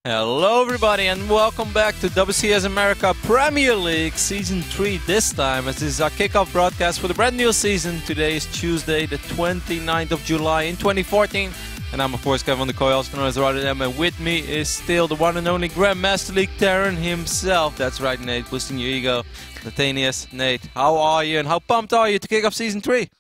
Hello everybody and welcome back to WCS America Premier League Season 3 this time, as this is our kickoff broadcast for the brand new season. Today is Tuesday the 29th of July in 2014 and I'm of course Kevin the Coy, also known as Ro32, and with me is still the one and only Grandmaster League Terran himself. That's right, Nate, boosting your ego. Nathanius, Nate, how are you and how pumped are you to kick off Season 3?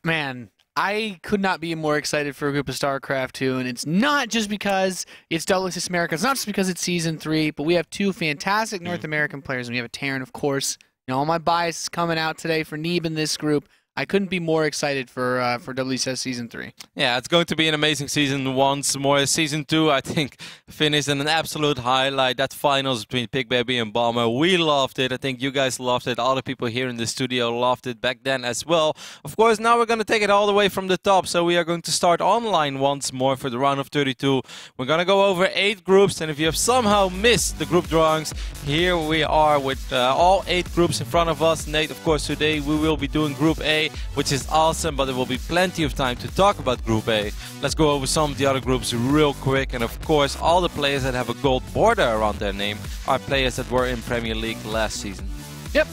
Man, I could not be more excited for a group of StarCraft 2, and it's not just because it's WCS America, it's not just because it's Season 3, but we have two fantastic North American players, and we have a Terran, of course. You know, all my bias is coming out today for Neeb in this group. I couldn't be more excited for WCS Season 3. Yeah, it's going to be an amazing season once more. Season 2, I think, finished in an absolute highlight. That finals between Pig Baby and Bomber, we loved it. I think you guys loved it. All the people here in the studio loved it back then as well. Of course, now we're going to take it all the way from the top. So we are going to start online once more for the round of 32. We're going to go over 8 groups. And if you have somehow missed the group drawings, here we are with all 8 groups in front of us. Nate, of course, today we will be doing Group A, which is awesome, but there will be plenty of time to talk about Group A. Let's go over some of the other groups real quick. And of course, all the players that have a gold border around their name are players that were in Premier League last season. Yep.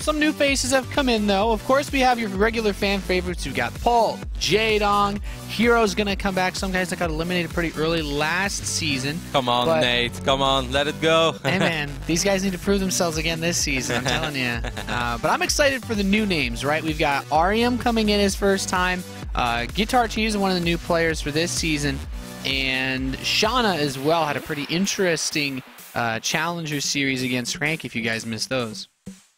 Some new faces have come in, though. Of course, we have your regular fan favorites. We've got Paul, Jaedong, Hero's going to come back. Some guys that got eliminated pretty early last season. Come on, Nate. Come on. Let it go. Hey, man. These guys need to prove themselves again this season. I'm telling you. But I'm excited for the new names, right? We've got Ariam coming in his first time. Guitarcheese is one of the new players for this season. And Shauna as well had a pretty interesting Challenger series against Frank, if you guys missed those.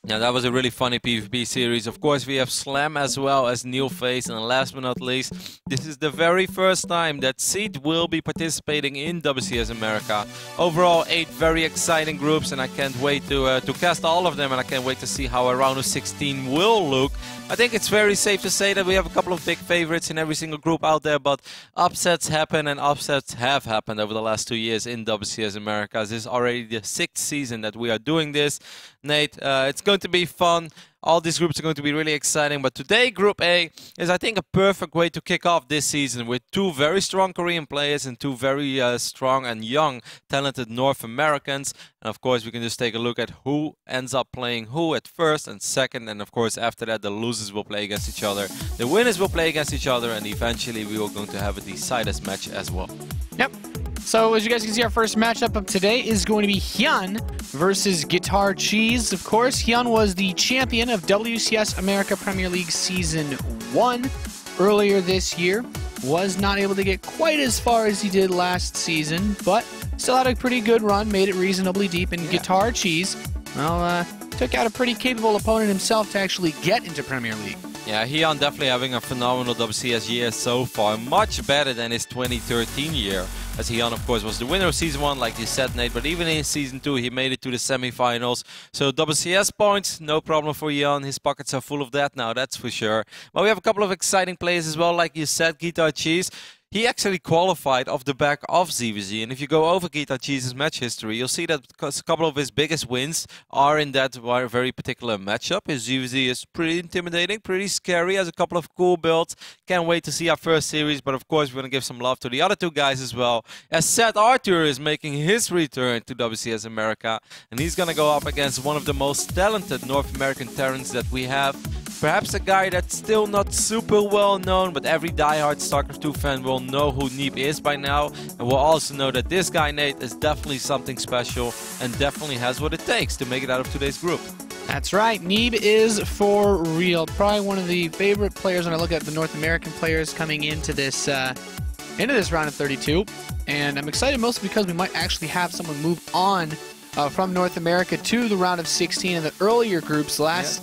Yeah, that was a really funny PvP series. Of course, we have Slam as well as Neilface, and last but not least, this is the very first time that Seed will be participating in WCS America. Overall, 8 very exciting groups, and I can't wait to cast all of them, and I can't wait to see how a round of 16 will look. I think it's very safe to say that we have a couple of big favorites in every single group out there, but upsets happen, and upsets have happened over the last 2 years in WCS America. This is already the 6th season that we are doing this. Nate, it's going to be fun. All these groups are going to be really exciting, but today Group A is, I think, a perfect way to kick off this season with 2 very strong Korean players and 2 very strong and young, talented North Americans. And of course, we can just take a look at who ends up playing who at first and second, and of course, after that, the losers will play against each other, the winners will play against each other, and eventually we are going to have a deciders match as well. Yep. So as you guys can see, our first matchup of today is going to be Hyun versus Guitarcheese. Of course, Hyun was the champion of WCS America Premier League Season 1 earlier this year. Was not able to get quite as far as he did last season, but still had a pretty good run, made it reasonably deep. And Guitarcheese, well, took out a pretty capable opponent himself to actually get into Premier League. Yeah, Hyun definitely having a phenomenal WCS year so far, much better than his 2013 year. As Hyun, of course, was the winner of Season 1, like you said, Nate, but even in Season 2, he made it to the semifinals. So WCS points, no problem for Hyun. His pockets are full of that now, that's for sure. But we have a couple of exciting players as well, like you said, Guitarcheese. He actually qualified off the back of ZvZ, and if you go over Guitarcheese's match history, you'll see that a couple of his biggest wins are in that very particular matchup. His ZvZ is pretty intimidating, pretty scary, has a couple of cool builds. Can't wait to see our first series, but of course we're going to give some love to the other 2 guys as well. As Seth Arthur is making his return to WCS America, and he's going to go up against one of the most talented North American Terrans that we have. Perhaps a guy that's still not super well known, but every diehard StarCraft 2 fan will know who Neeb is by now, and will also know that this guy, Nate, is definitely something special and definitely has what it takes to make it out of today's group. That's right, Neeb is for real. Probably one of the favorite players when I look at the North American players coming into this round of 32, and I'm excited mostly because we might actually have someone move on from North America to the round of 16 in the earlier groups. Last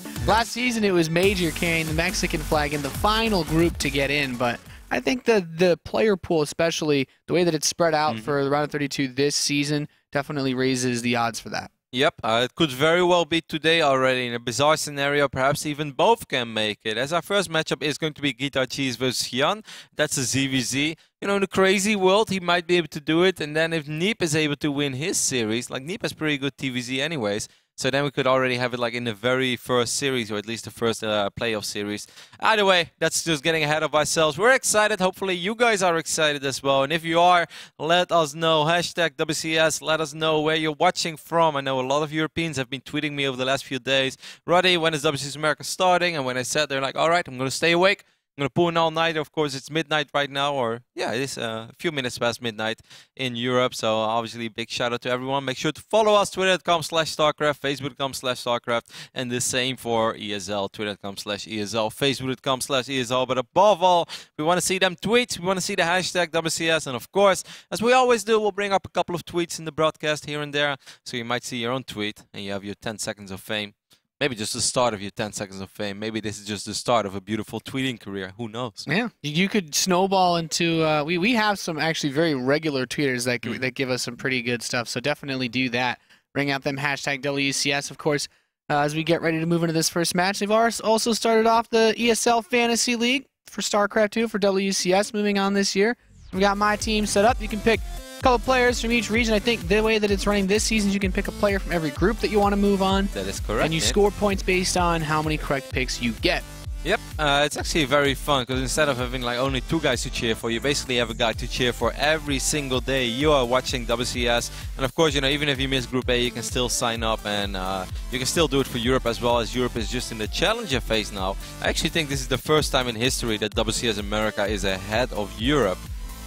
season it was Major carrying the Mexican flag in the final group to get in, but I think the player pool, especially the way that it's spread out for the round of 32 this season, definitely raises the odds for that. Yep, it could very well be today already. In a bizarre scenario, perhaps even both can make it. As our first matchup is going to be Guitarcheese versus Hyun. That's a ZvZ. You know, in a crazy world, he might be able to do it. And then if Neeb is able to win his series, like Neeb has pretty good TVZ anyways, So then we could already have it like in the very first series, or at least the first playoff series. Either way, that's just getting ahead of ourselves. We're excited. Hopefully you guys are excited as well. And if you are, let us know. Hashtag WCS. Let us know where you're watching from. I know a lot of Europeans have been tweeting me over the last few days. Roddy, when is WCS America starting? And when I said, they're like, all right, I'm going to stay awake. I'm going to pull an all-nighter. Of course, it's midnight right now, or yeah, it is a few minutes past midnight in Europe. So obviously, big shout out to everyone. Make sure to follow us, twitter.com/StarCraft, facebook.com/StarCraft, and the same for ESL, twitter.com/ESL, facebook.com/ESL. But above all, we want to see them tweets. We want to see the hashtag WCS. And of course, as we always do, we'll bring up a couple of tweets in the broadcast here and there. So you might see your own tweet, and you have your 10 seconds of fame. Maybe just the start of your 10 seconds of fame. Maybe this is just the start of a beautiful tweeting career. Who knows? Yeah, you could snowball into... we have some actually very regular tweeters that give us some pretty good stuff, so definitely do that. Bring out them hashtag WCS, of course, as we get ready to move into this first match. They've also started off the ESL Fantasy League for StarCraft 2 for WCS moving on this year. We got my team set up. You can pick a couple players from each region. I think the way that it's running this season, you can pick a player from every group that you want to move on. That is correct. And you score points based on how many correct picks you get. Yep, it's actually very fun because instead of having like only 2 guys to cheer for, you basically have a guy to cheer for every single day you are watching WCS. And of course, you know, even if you miss Group A, you can still sign up, and you can still do it for Europe as well, as Europe is just in the challenger phase now. I actually think this is the first time in history that WCS America is ahead of Europe.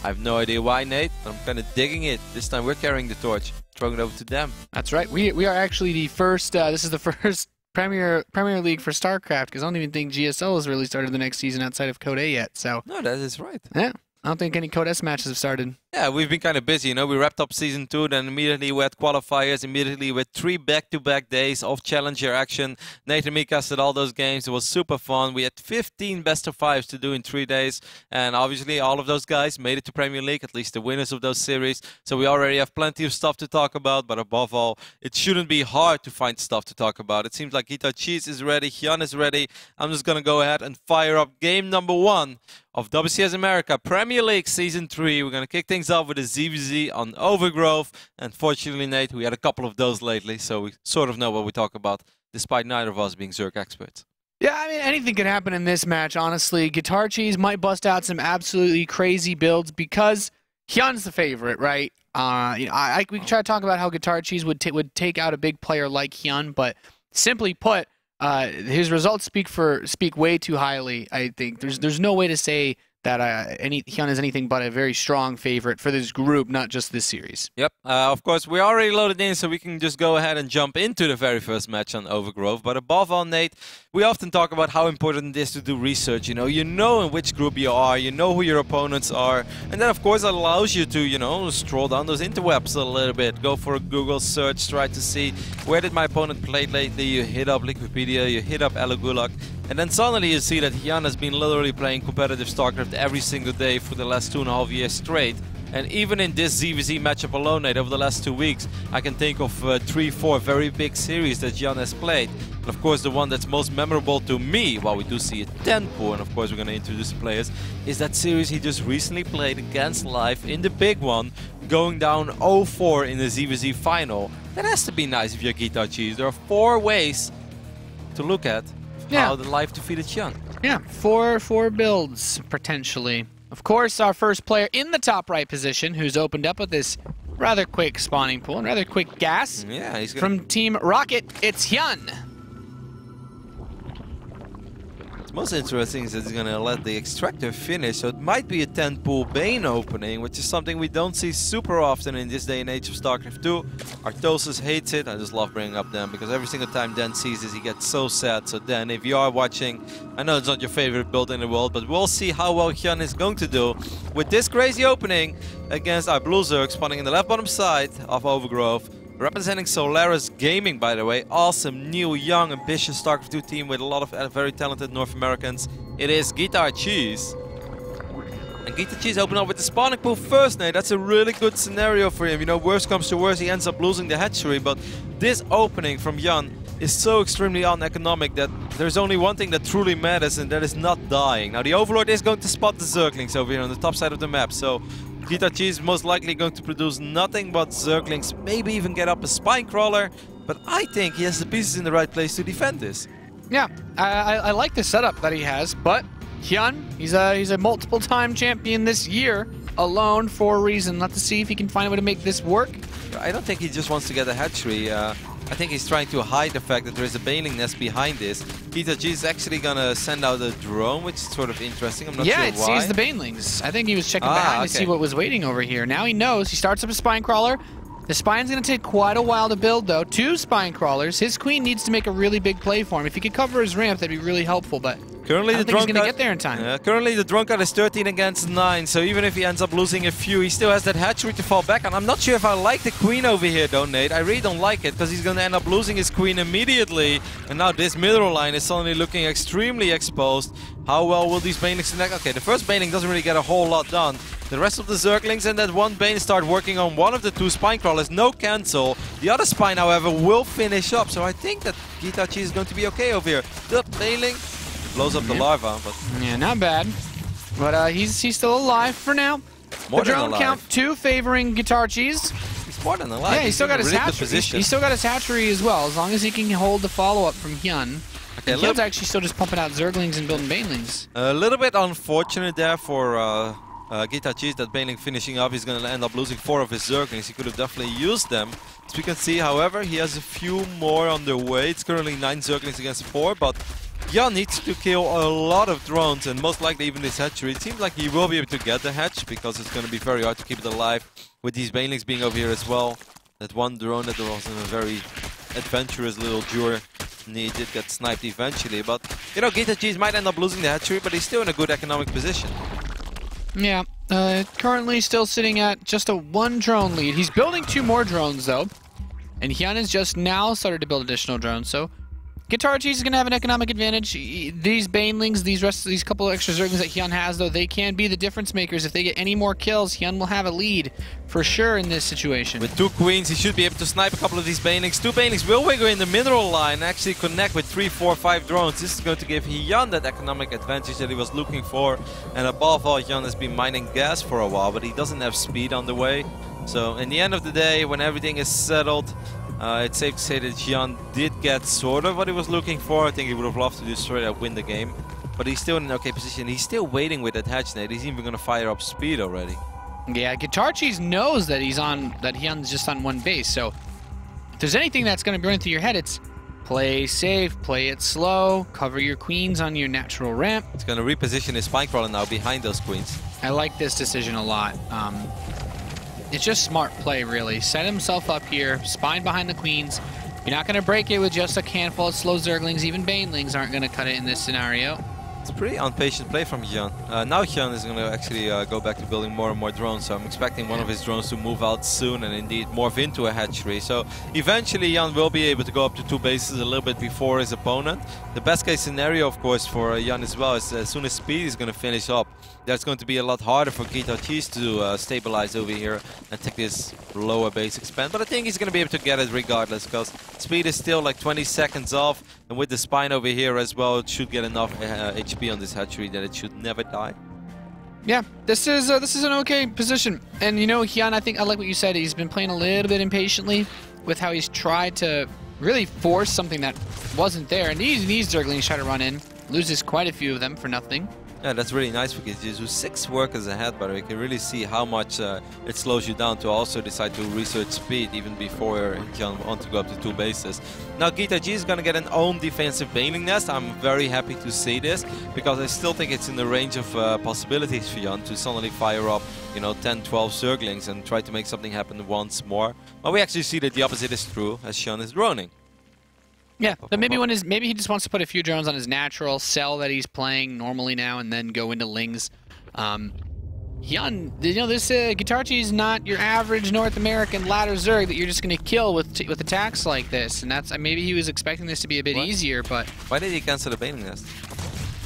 I have no idea why, Nate, but I'm kind of digging it. This time we're carrying the torch, throwing it over to them. That's right. We are actually the first, this is the first Premier League for StarCraft, because I don't even think GSL has really started the next season outside of Code A yet. So no, that is right. Yeah, I don't think any Code S matches have started. Yeah, we've been kind of busy, you know. We wrapped up Season 2, then immediately we had qualifiers, immediately with 3 back-to-back days of Challenger action. Nate and me casted all those games. It was super fun. We had 15 best-of-5s to do in 3 days, and obviously all of those guys made it to Premier League, at least the winners of those series. So we already have plenty of stuff to talk about, but above all, it shouldn't be hard to find stuff to talk about. It seems like Guitarcheese is ready, Hyun is ready. I'm just going to go ahead and fire up game number 1 of WCS America Premier League Season 3. We're going to kick things off with a ZvZ on Overgrowth. Unfortunately, Nate, we had a couple of those lately, so we sort of know what we talk about, despite neither of us being Zerg experts. Yeah, I mean, anything could happen in this match, honestly. Guitarcheese might bust out some absolutely crazy builds because Hyun's the favorite, right? You know, we can try to talk about how Guitarcheese would take out a big player like Hyun, but simply put, his results speak way too highly. I think there's no way to say that Hyun is anything but a very strong favorite for this group, not just this series. Yep. Of course, we're already loaded in, so we can just go ahead and jump into the very first match on Overgrowth. But above all, Nate, we often talk about how important it is to do research. You know in which group you are, you know who your opponents are, and that, of course, allows you to, you know, stroll down those interwebs a little bit, go for a Google search, try to see where did my opponent play lately. You hit up Wikipedia, you hit up Elagulak, and then suddenly you see that Hyun has been literally playing competitive StarCraft every single day for the last 2.5 years straight. And even in this ZvZ matchup alone, Nate, over the last 2 weeks, I can think of 3-4 very big series that Hyun has played. And of course, the one that's most memorable to me, while we do see a 10 pool, and of course we're going to introduce the players, is that series he just recently played against Live in the big one, going down 0-4 in the ZvZ final. That has to be nice if you're Guitarcheese. There are 4 ways to look at how the Live defeated Hyun. Yeah, four builds, potentially. Of course, our first player in the top right position, who's opened up with this rather quick spawning pool and rather quick gas. Yeah, he's from Team Rocket, it's Hyun. What's most interesting is that he's going to let the Extractor finish, so it might be a 10-pool Bane opening, which is something we don't see super often in this day and age of StarCraft 2. Artosis hates it. I just love bringing up Dan, because every single time Dan sees this, he gets so sad. So Dan, if you are watching, I know it's not your favorite build in the world, but we'll see how well Hyun is going to do with this crazy opening against our Blue Zerg, spawning in the left bottom side of Overgrowth. Representing Solaris Gaming, by the way. Awesome, new, young, ambitious StarCraft 2 team with a lot of very talented North Americans. It is Guitarcheese. And Guitarcheese open up with the spawning pool first, Nate. That's a really good scenario for him. You know, worst comes to worst, he ends up losing the hatchery. But this opening from Hyun is so extremely uneconomic that there's only one thing that truly matters, and that is not dying. Now, the Overlord is going to spot the Zerglings over here on the top side of the map. So Guitarcheese is most likely going to produce nothing but Zerglings, maybe even get up a Spine Crawler, But I think he has the pieces in the right place to defend this. Yeah, I like the setup that he has, but Hyun, he's a multiple-time champion this year, alone for a reason. Let's see if he can find a way to make this work. I don't think he just wants to get a hatchery. I think he's trying to hide the fact that there is a baneling nest behind this. Guitarcheese is actually gonna send out a drone, which is sort of interesting. I'm not sure why. Yeah, it sees the banelings. I think he was checking behind to see what was waiting over here. Now he knows. He starts up a spine crawler. The spine's gonna take quite a while to build, though. 2 spine crawlers. His queen needs to make a really big play for him. If he could cover his ramp, that'd be really helpful, but currently, I don't think he's gonna get there in time. Currently, the drone card is 13 against 9, so even if he ends up losing a few, he still has that hatchery to fall back on. I'm not sure if I like the queen over here, though, Nate. I really don't like it, because he's gonna end up losing his queen immediately. And now this middle line is suddenly looking extremely exposed. How well will these banelings connect? Okay, the first baneling doesn't really get a whole lot done. The rest of the Zerglings and that one bane start working on one of the 2 spine crawlers. No cancel. The other spine, however, will finish up. So I think that Guitarcheese is going to be okay over here. The baneling blows up the larva, but yeah, not bad. But he's still alive for now. More the than drone alive. Count 2 favoring Guitarcheese. He's more than alive. Yeah, he's still got his really hatchery. He's still got his hatchery as well, as long as he can hold the follow-up from Hyun. Okay, Hyun's actually still just pumping out Zerglings and building banelings. A little bit unfortunate there for Guitarcheese, that baneling finishing up. He's going to end up losing 4 of his Zerglings. He could have definitely used them. As we can see, however, he has a few more on the way. It's currently 9 Zerglings against 4, but Hyun needs to kill a lot of drones, and most likely even this hatchery. It seems like he will be able to get the hatch, because it's going to be very hard to keep it alive with these banelings being over here as well. That one drone that was in a very adventurous little lure. He did get sniped eventually, but you know, Guitarcheese might end up losing the hatchery, but he's still in a good economic position. Yeah, currently still sitting at just a 1 drone lead. He's building 2 more drones though, and Hyun has just now started to build additional drones, so Guitarcheese is going to have an economic advantage. These banelings, these couple of extra Zerglings that Hyun has, though, they can be the difference makers. If they get any more kills, Hyun will have a lead for sure in this situation. With 2 queens, he should be able to snipe a couple of these banelings. 2 banelings will wiggle in the mineral line and actually connect with 3, 4, 5 drones. This is going to give Hyun that economic advantage that he was looking for. And above all, Hyun has been mining gas for a while, but he doesn't have speed on the way. So in the end of the day, when everything is settled, it's safe to say that Hyun did get sort of what he was looking for. I think he would have loved to just straight up win the game. But he's still in an okay position. He's still waiting with that hatch net. He's even going to fire up speed already. Yeah, Guitarcheese knows that Hyun's just on 1 base. So if there's anything that's going to be running through your head, it's play safe, play it slow, cover your queens on your natural ramp. It's going to reposition his spine crawler now behind those queens. I like this decision a lot. It's just smart play, really. Set himself up here, spine behind the queens. You're not going to break it with just a handful of slow Zerglings. Even banelings aren't going to cut it in this scenario. It's pretty impatient play from Hyun. Now Hyun is going to actually go back to building more and more drones, so I'm expecting one of his drones to move out soon and indeed morph into a hatchery. So eventually Hyun will be able to go up to 2 bases a little bit before his opponent. The best case scenario, of course, for Hyun as well is as soon as speed is going to finish up, that's going to be a lot harder for Guitarcheese to stabilize over here and take this lower base expand. But I think he's going to be able to get it regardless, because speed is still like 20 seconds off, and with the spine over here as well, it should get enough HP on this hatchery that it should never die. Yeah, this is an okay position. And you know, Hyun, I like what you said. He's been playing a little bit impatiently with how he's tried to really force something that wasn't there. And these Zerglings try to run in, loses quite a few of them for nothing. Yeah, that's really nice for Guitarcheese, who's 6 workers ahead, but we can really see how much it slows you down to also decide to research speed even before you want to go up to 2 bases. Now Guitarcheese is going to get an own defensive baneling nest. I'm very happy to see this, because I still think it's in the range of possibilities for Hyun to suddenly fire up, you know, 10, 12 Zerglings and try to make something happen once more. But we actually see that the opposite is true, as Hyun is droning. Yeah, but maybe he just wants to put a few drones on his natural, sell that he's playing normally now, and then go into Lings. Hyun, you know, this Guitarcheese is not your average North American ladder Zerg that you're just going to kill with attacks like this. And that's maybe he was expecting this to be a bit easier, but why did he cancel the baneling nest?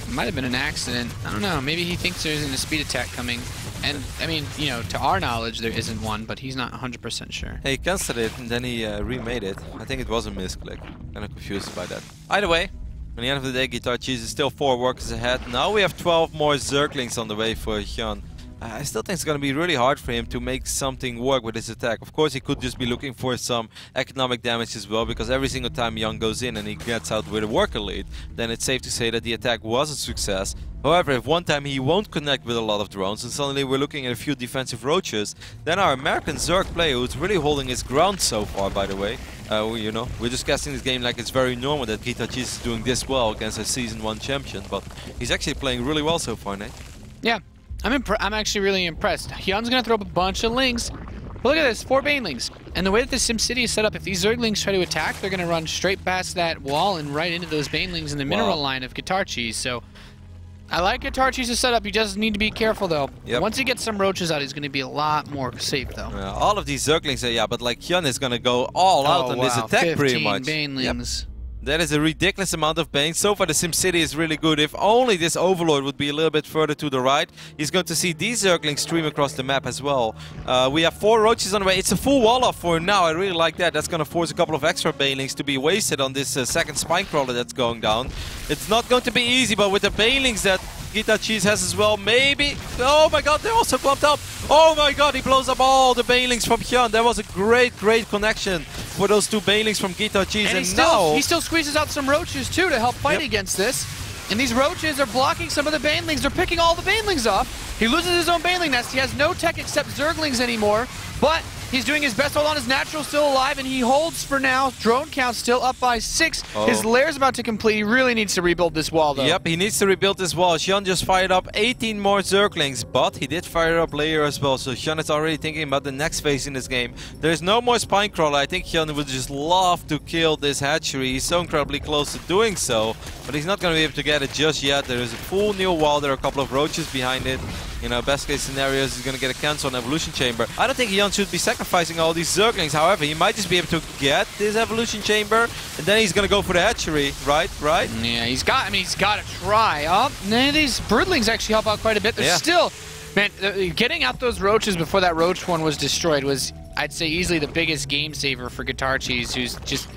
It might have been an accident. I don't know. Maybe he thinks there isn't a speed attack coming. And, I mean, you know, to our knowledge, there isn't one, but he's not 100% sure. Hey, he cancelled it and then he remade it. I think it was a misclick. Kind of confused by that. Either way, at the end of the day, Guitarcheese is still 4 workers ahead. Now we have 12 more Zerglings on the way for Hyun. I still think it's going to be really hard for him to make something work with his attack. Of course, he could just be looking for some economic damage as well, because every single time Hyun goes in and he gets out with a worker lead, then it's safe to say that the attack was a success. However, if one time he won't connect with a lot of drones and suddenly we're looking at a few defensive roaches, then our American Zerg player, who's really holding his ground so far, by the way, you know, we're just casting this game like it's very normal that Guitarcheese is doing this well against a Season 1 champion, but he's actually playing really well so far, Nate. Yeah, I'm actually really impressed. Hyun's going to throw up a bunch of Lings. But look at this, 4 Banelings. And the way that the SimCity is set up, if these Zerglings try to attack, they're going to run straight past that wall and right into those Banelings in the mineral line of Guitarcheese. So I like Guitarcheese's setup. You just need to be careful, though. Yep. Once he gets some roaches out, he's going to be a lot more safe, though. All of these Zerglings, yeah, but like Hyun is going to go all out on this attack pretty much. 15 Banelings. Yep. That is a ridiculous amount of Banes. So far the SimCity is really good. If only this Overlord would be a little bit further to the right, he's going to see these Zerglings stream across the map as well. We have 4 roaches on the way. It's a full wall off for now. I really like that. That's going to force a couple of extra Banelings to be wasted on this second Spine Crawler that's going down. It's not going to be easy, but with the Banelings that Guitarcheese has as well, maybe. Oh my god, they also clumped up. Oh my god, he blows up all the Banelings from Hyun. That was a great connection for those 2 Banelings from Guitarcheese. And he still squeezes out some roaches too to help fight against this. And these roaches are blocking some of the Banelings. They're picking all the Banelings off. He loses his own Baneling nest. He has no tech except Zerglings anymore. But he's doing his best. Hold on, his Natural's still alive, and he holds for now. Drone count still up by 6. His lair's about to complete. He really needs to rebuild this wall, though. Yep, he needs to rebuild this wall. Hyun just fired up 18 more Zerglings, but he did fire up lair as well. So Hyun is already thinking about the next phase in this game. There's no more Spine Crawler. I think Hyun would just love to kill this hatchery. He's so incredibly close to doing so, but he's not going to be able to get it just yet. There is a full new wall. There are a couple of roaches behind it. You know, best case scenarios, he's going to get a cancel on Evolution Chamber. I don't think Hyun should be sacrificing all these Zerglings. However, he might just be able to get this Evolution Chamber, and then he's going to go for the hatchery, right? Yeah, he's got to try. Oh, these Broodlings actually help out quite a bit. They're still, man, getting out those roaches before that roach one was destroyed was, I'd say, easily the biggest game saver for Guitarcheese, who's just...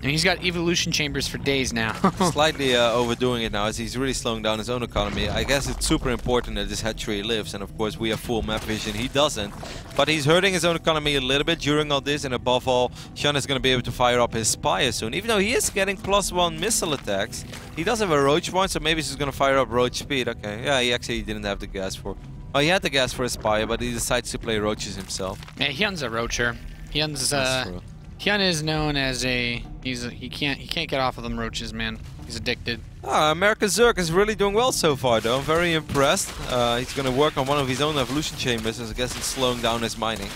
And he's got evolution chambers for days now. Slightly overdoing it now as he's really slowing down his own economy. I guess it's super important that this hatchery lives, and of course we have full map vision. He doesn't, but he's hurting his own economy a little bit during all this, and above all, Hyun is going to be able to fire up his Spire soon. Even though he is getting +1 missile attacks, he does have a Roach one, so maybe he's going to fire up Roach speed. Okay, yeah, he actually didn't have the gas for... Oh, he had the gas for his Spire, but he decides to play Roaches himself. Yeah, Hyun's a Roacher. Hyun is known as a he can't get off of them roaches, man. He's addicted. American Zerg is really doing well so far, though. I'm very impressed. He's going to work on one of his own evolution chambers, as I guess it's slowing down his mining.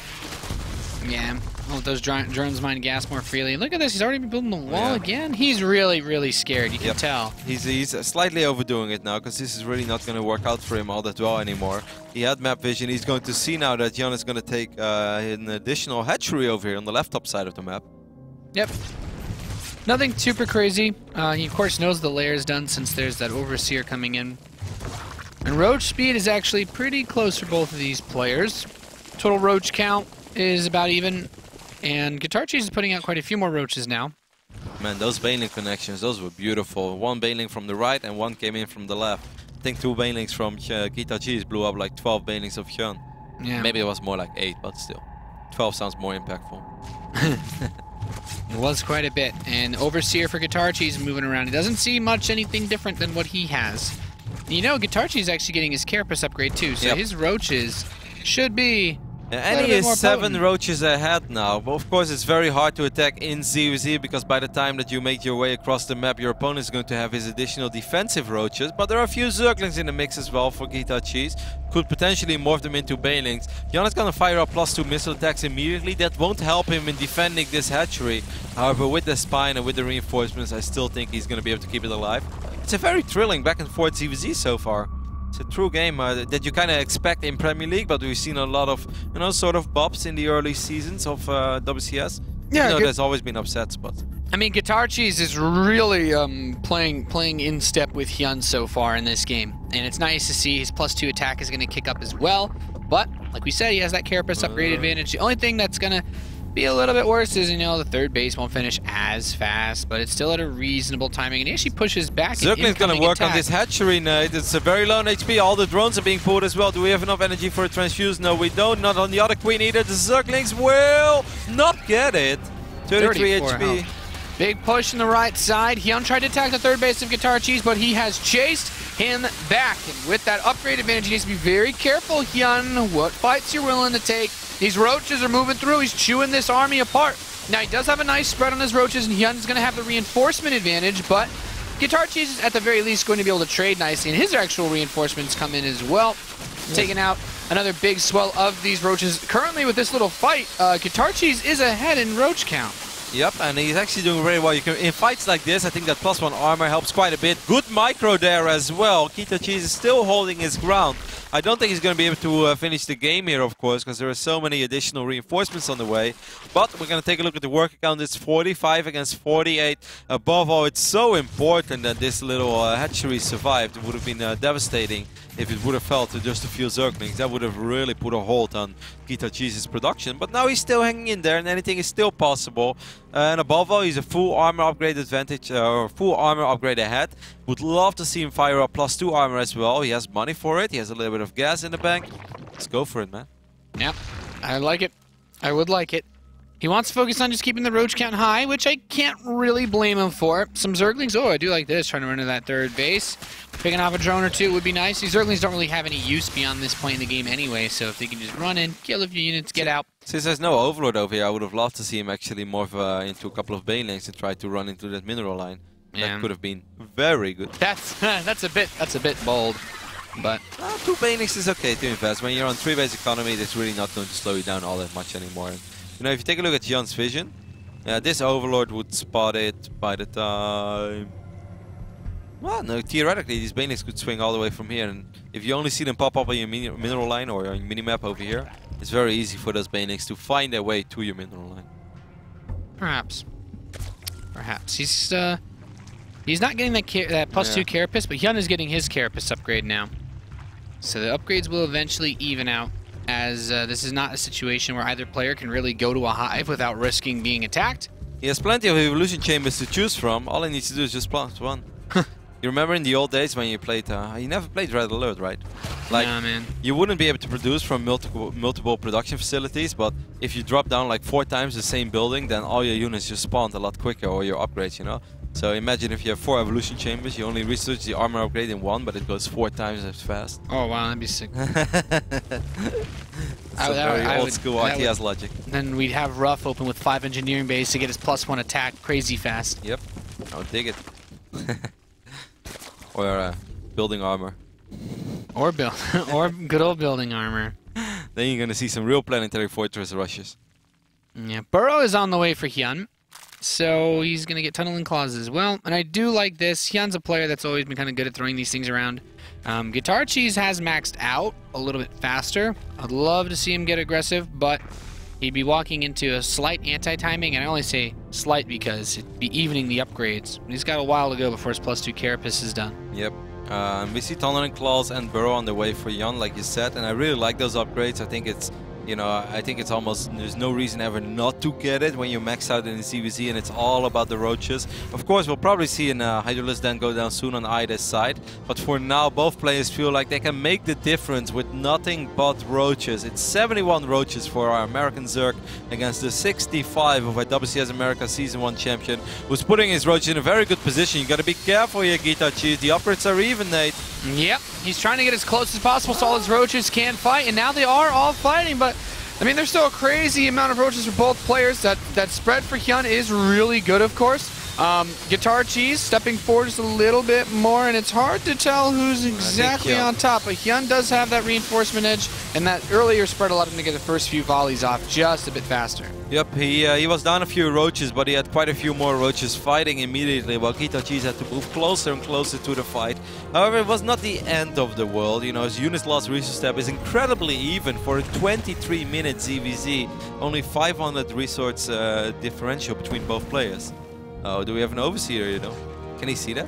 Yeah, well, those drones mine gas more freely. Look at this, he's already been building the wall again. He's really scared, you can tell. He's slightly overdoing it now, because this is really not going to work out for him all that well anymore. He had map vision. He's going to see now that Hyun is going to take an additional hatchery over here on the left top side of the map. Yep. Nothing super crazy. He of course knows the lair is done since there's that Overseer coming in. And Roach speed is actually pretty close for both of these players. Total Roach count is about even, and Guitarcheese is putting out quite a few more roaches now. Man, those Baneling connections, those were beautiful. One Baneling from the right and one came in from the left. I think 2 Banelings from Guitarcheese blew up like 12 Banelings of Hyun. Yeah. Maybe it was more like 8, but still. 12 sounds more impactful. It was quite a bit, and Overseer for Guitarcheese moving around. He doesn't see much anything different than what he has. You know, Guitarcheese is actually getting his Carapace upgrade too, so his roaches should be... And he is 7 roaches ahead now, but of course it's very hard to attack in ZvZ, because by the time that you make your way across the map, your opponent is going to have his additional defensive roaches. But there are a few Zerglings in the mix as well for Guitarcheese. Could potentially morph them into Banelings. Hyun is going to fire up +2 missile attacks immediately. That won't help him in defending this hatchery. However, with the Spine and with the reinforcements, I still think he's going to be able to keep it alive. It's a very thrilling back and forth ZvZ so far. It's a true game that you kind of expect in Premier League, but we've seen a lot of, you know, sort of bops in the early seasons of WCS. Yeah, you know, there's always been upsets, but... I mean, Guitarcheese is really playing in step with Hyun so far in this game. And it's nice to see his +2 attack is going to kick up as well. But, like we said, he has that Carapace upgrade advantage. The only thing that's going to be a little bit worse is, you know, the third base won't finish as fast, but it's still at a reasonable timing, and he actually pushes back. Zergling's going to work on this hatchery, Nate. It's a very low on HP. All the drones are being pulled as well. Do we have enough energy for a transfuse? No, we don't. Not on the other queen either. The Zerglings will not get it. 33 HP. Health. Big push in the right side. Hyun tried to attack the third base of Guitarcheese, but he has chased him back. And with that upgrade advantage, he needs to be very careful, Hyun, what fights you're willing to take. These roaches are moving through. He's chewing this army apart. Now, he does have a nice spread on his roaches, and Hyun's going to have the reinforcement advantage, but Guitarcheese is at the very least going to be able to trade nicely, and his actual reinforcements come in as well, taking out another big swell of these roaches. Currently, with this little fight, Guitarcheese is ahead in roach count. Yep, and he's actually doing very well. You can, in fights like this, I think that +1 armor helps quite a bit. Good micro there as well. Guitarcheese is still holding his ground. I don't think he's going to be able to finish the game here, of course, because there are so many additional reinforcements on the way. But we're going to take a look at the work account. It's 45 against 48. Above all, it's so important that this little hatchery survived. It would have been devastating if it would have fell to just a few Zerglings. That would have really put a halt on Guitarcheese's production. But now he's still hanging in there, and anything is still possible. And above all, he's a full armor upgrade advantage, or full armor upgrade ahead. Would love to see him fire up +2 armor as well. He has money for it. He has a little bit of gas in the bank. Let's go for it, man. Yep, I like it. I would like it. He wants to focus on just keeping the roach count high, which I can't really blame him for. Some Zerglings, oh, I do like this, trying to run to that third base. Picking off a drone or two would be nice. These Zerglings don't really have any use beyond this point in the game anyway, so if they can just run in, kill a few units, get out. Since there's no Overlord over here, I would have loved to see him actually morph into a couple of Banelings and try to run into that mineral line. Yeah. That could have been very good. That's a bit bold, but 2 Banelings is okay to invest. When you're on 3-base economy, that's really not going to slow you down all that much anymore. And, you know, if you take a look at Hyun's vision, this Overlord would spot it by the time... Well, no, theoretically, these Banelings could swing all the way from here, and if you only see them pop up on your mineral line or your minimap over here, it's very easy for those Banelings to find their way to your mineral line. Perhaps. He's not getting that +2 Carapace, but Hyun is getting his Carapace upgrade now. So the upgrades will eventually even out, as this is not a situation where either player can really go to a hive without risking being attacked. He has plenty of evolution chambers to choose from. All he needs to do is just +1. You remember in the old days when you played, you never played Red Alert, right? Like, nah, man. You wouldn't be able to produce from multiple production facilities, but if you drop down like 4 times the same building, then all your units just spawned a lot quicker, or your upgrades, you know? So imagine if you have 4 evolution chambers, you only research the armor upgrade in 1, but it goes 4 times as fast. Oh wow, that'd be sick. Very old school RTS logic. Then we'd have Ruff open with 5 engineering base to get his +1 attack crazy fast. Yep, I would dig it. Or building armor. Or or good old building armor. Then you're gonna see some real planetary fortress rushes. Yeah, Burrow is on the way for Hyun, so he's gonna get tunneling claws as well. And I do like this. Hyun's a player that's always been kind of good at throwing these things around. Guitarcheese has maxed out a little bit faster. I'd love to see him get aggressive, but he'd be walking into a slight anti-timing, and I only say slight because it'd be evening the upgrades. He's got a while to go before his +2 Carapace is done. Yep. We see Tunneling Claws and Burrow on the way for Hyun, like you said, and I really like those upgrades. I think it's, you know, I think it's almost, there's no reason ever not to get it when you max out in the ZvZ, and it's all about the roaches. Of course, we'll probably see an Hydralisk Den go down soon on either side, but for now, both players feel like they can make the difference with nothing but roaches. It's 71 roaches for our American Zerg against the 65 of our WCS America Season 1 champion, who's putting his roaches in a very good position. You gotta be careful here, Guitarcheese. The upgrades are even, Nate. Yep, he's trying to get as close as possible so all his roaches can fight, and now they are all fighting, but I mean, there's still a crazy amount of roaches for both players. That spread for Hyun is really good, of course. Guitarcheese stepping forward just a little bit more, and it's hard to tell who's exactly on top. But Hyun does have that reinforcement edge, and that earlier spread allowed him to get the first few volleys off just a bit faster. Yep, he was down a few roaches, but he had quite a few more roaches fighting immediately, while Guitarcheese had to move closer and closer to the fight. However, it was not the end of the world. You know, his unit's lost resource step is incredibly even for a 23-minute ZvZ. Only 500 resource differential between both players. Oh, do we have an overseer, you know? Can he see that?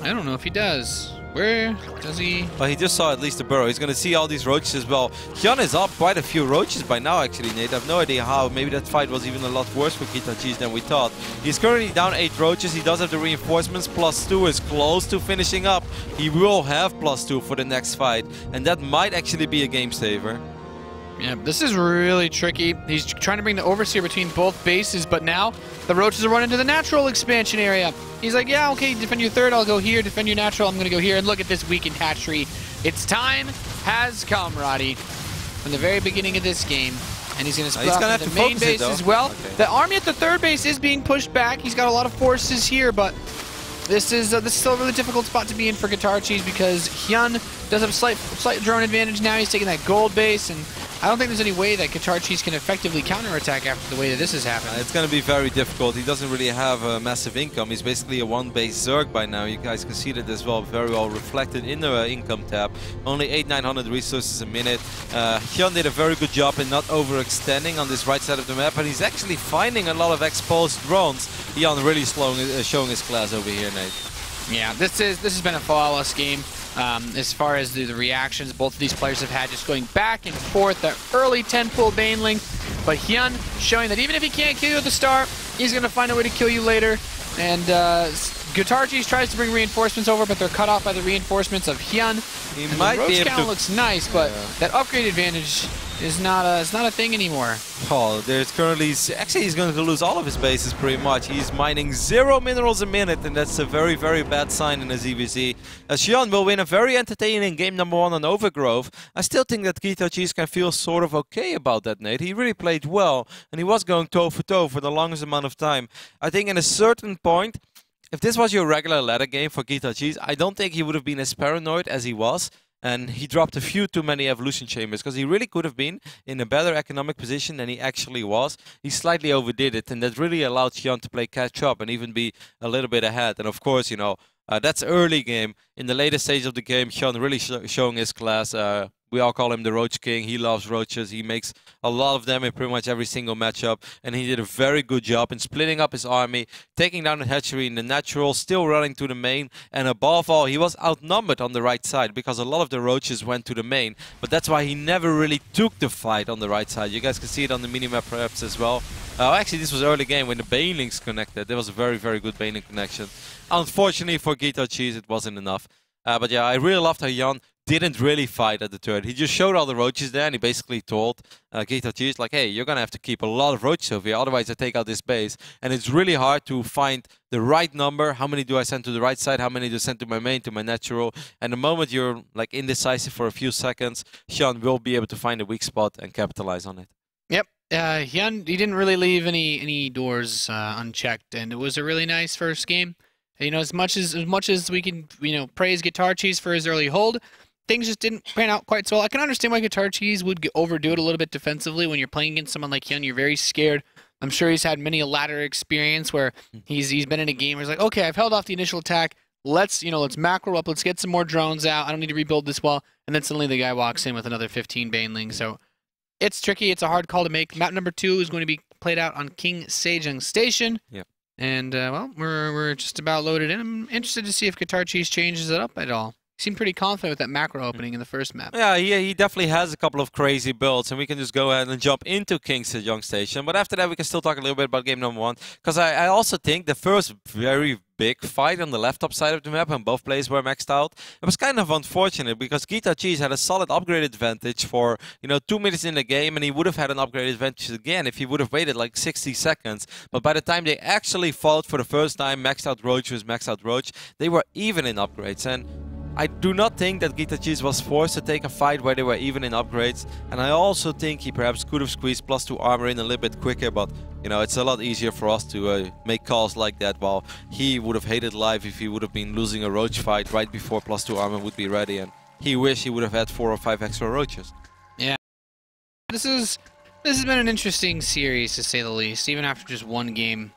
I don't know if he does. Where does he? Well, he just saw at least a burrow. He's going to see all these roaches as well. Hyun is up quite a few roaches by now, actually, Nate. I have no idea how. Maybe that fight was even a lot worse for Guitarcheese than we thought. He's currently down 8 roaches. He does have the reinforcements. +2 is close to finishing up. He will have +2 for the next fight. And that might actually be a game saver. Yeah, this is really tricky. He's trying to bring the Overseer between both bases, but now the roaches are running to the natural expansion area. He's like, yeah, okay, defend your third, I'll go here. Defend your natural, I'm going to go here. And look at this weakened hatchery. Its time has come, Roddy, from the very beginning of this game. And he's going to split off to the main base as well. Okay. The army at the third base is being pushed back. He's got a lot of forces here, but this is still a really difficult spot to be in for Guitarcheese because Hyun does have a slight drone advantage now. He's taking that gold base, and I don't think there's any way that Guitarcheese can effectively counterattack after the way that this has happened. It's going to be very difficult. He doesn't really have a massive income. He's basically a one-base Zerg by now. You guys can see that as well, very well reflected in the income tab. Only 800-900 resources a minute. Hyun did a very good job in not overextending on this right side of the map, and he's actually finding a lot of exposed drones. Hyun really showing his class over here, Nate. Yeah, this has been a flawless game. As far as the reactions both of these players have had, just going back and forth, the early 10-pull Baneling, but Hyun showing that even if he can't kill you at the start, he's going to find a way to kill you later. And Guitarcheese tries to bring reinforcements over, but they're cut off by the reinforcements of Hyun. He might be able to... looks nice, but that upgrade advantage is not a thing anymore. Oh, there's currently... Actually, he's going to lose all of his bases pretty much. He's mining 0 minerals a minute, and that's a very, very bad sign in a ZvZ. As Hyun will win a very entertaining game number 1 on Overgrowth, I still think that Guitarcheese can feel sort of okay about that, Nate. He really played well, and he was going toe-for-toe for the longest amount of time. I think in a certain point, if this was your regular ladder game for Guitarcheese, I don't think he would have been as paranoid as he was. And he dropped a few too many evolution chambers because he really could have been in a better economic position than he actually was. He slightly overdid it, and that really allowed Hyun to play catch up and even be a little bit ahead. And of course, you know, that's early game. In the later stage of the game, Hyun really showing his class. We all call him the Roach King. He loves roaches. He makes a lot of them in pretty much every single matchup. And he did a very good job in splitting up his army, taking down the hatchery in the natural, still running to the main. And above all, he was outnumbered on the right side because a lot of the roaches went to the main. But that's why he never really took the fight on the right side. You guys can see it on the minimap perhaps as well. Actually, this was early game when the Banelings connected. There was a very, very good Baneling connection. Unfortunately for Guitarcheese, it wasn't enough. But yeah, I really loved how Hyun didn't really fight at the turret. He just showed all the roaches there, and he basically told Guitarcheese, like, hey, you're going to have to keep a lot of roaches over here, otherwise I take out this base. And it's really hard to find the right number. How many do I send to the right side? How many do I send to my main, to my natural? And the moment you're like indecisive for a few seconds, Hyun will be able to find a weak spot and capitalize on it. Yep. Hyun, he didn't really leave any doors unchecked, and it was a really nice first game. You know, as much as we can, you know, praise Guitarcheese for his early hold, things just didn't pan out quite so well. I can understand why Guitarcheese would overdo it a little bit defensively. When you're playing against someone like Hyun, you're very scared. I'm sure he's had many a ladder experience where he's been in a game where he's like, okay, I've held off the initial attack. Let's macro up. Let's get some more drones out. I don't need to rebuild this wall. And then suddenly the guy walks in with another 15 Banelings. So it's tricky. It's a hard call to make. Map number 2 is going to be played out on King Sejong Station. Yep. And, well, we're just about loaded in. I'm interested to see if Guitarcheese changes it up at all. He seemed pretty confident with that macro opening in the first map. Yeah, he definitely has a couple of crazy builds, and we can just go ahead and jump into King Sejong Station. But after that, we can still talk a little bit about game number 1, because I also think the first very big fight on the left top side of the map, and both players were maxed out. It was kind of unfortunate because Guitarcheese had a solid upgrade advantage for 2 minutes in the game, and he would have had an upgrade advantage again if he would have waited like 60 seconds. But by the time they actually fought for the first time, maxed out Roach versus maxed out Roach, they were even in upgrades. And I do not think that Guitarcheese was forced to take a fight where they were even in upgrades, and I also think he perhaps could have squeezed +2 armor in a little bit quicker, but it's a lot easier for us to make calls like that, while he would have hated life if he would have been losing a Roach fight right before +2 armor would be ready, and he wished he would have had 4 or 5 extra Roaches. Yeah. This has been an interesting series, to say the least, even after just one game.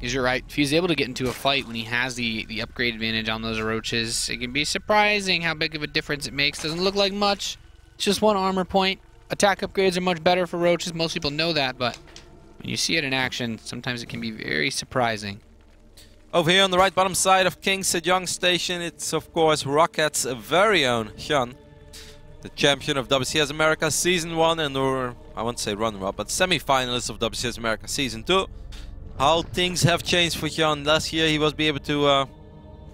You're right. If he's able to get into a fight when he has the upgrade advantage on those Roaches, it can be surprising how big of a difference it makes. Doesn't look like much. It's just 1 armor point. Attack upgrades are much better for Roaches. Most people know that, but when you see it in action, sometimes it can be very surprising. Over here on the right bottom side of King Sejong Station, it's of course Rocket's very own Hyun, the champion of WCS America Season 1 and I won't say runner-up, but semi-finalist of WCS America Season 2. How things have changed for Hyun. Last year he was able to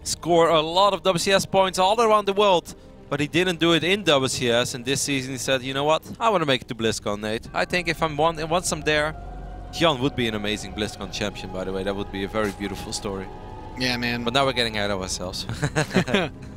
score a lot of WCS points all around the world, but he didn't do it in WCS, and this season he said, you know what, I want to make it to BlizzCon, Nate. I think if once I'm there, Hyun would be an amazing BlizzCon champion, by the way. That would be a very beautiful story. Yeah, man. But now we're getting ahead of ourselves.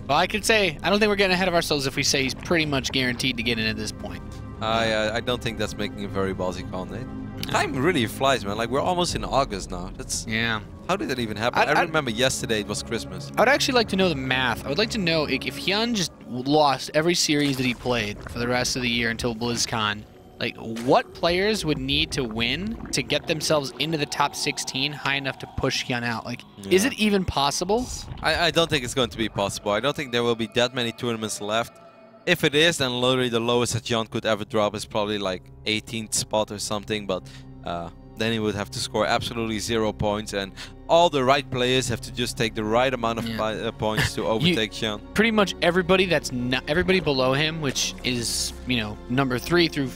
Well, I could say, I don't think we're getting ahead of ourselves if we say he's pretty much guaranteed to get in at this point. I don't think that's making a very ballsy call, Nate. Time really flies, man. Like, we're almost in August now. That's yeah. How did that even happen? I remember yesterday it was Christmas. I would actually like to know the math. I would like to know if Hyun just lost every series that he played for the rest of the year until BlizzCon. Like, what players would need to win to get themselves into the top 16 high enough to push Hyun out? Like, is it even possible? I don't think it's going to be possible. I don't think there will be that many tournaments left. If it is, then literally the lowest that Hyun could ever drop is probably like 18th spot or something, but then he would have to score absolutely 0 points, and all the right players have to just take the right amount of points to overtake Hyun. Pretty much everybody that's not everybody below him, which is, you know, number 3 through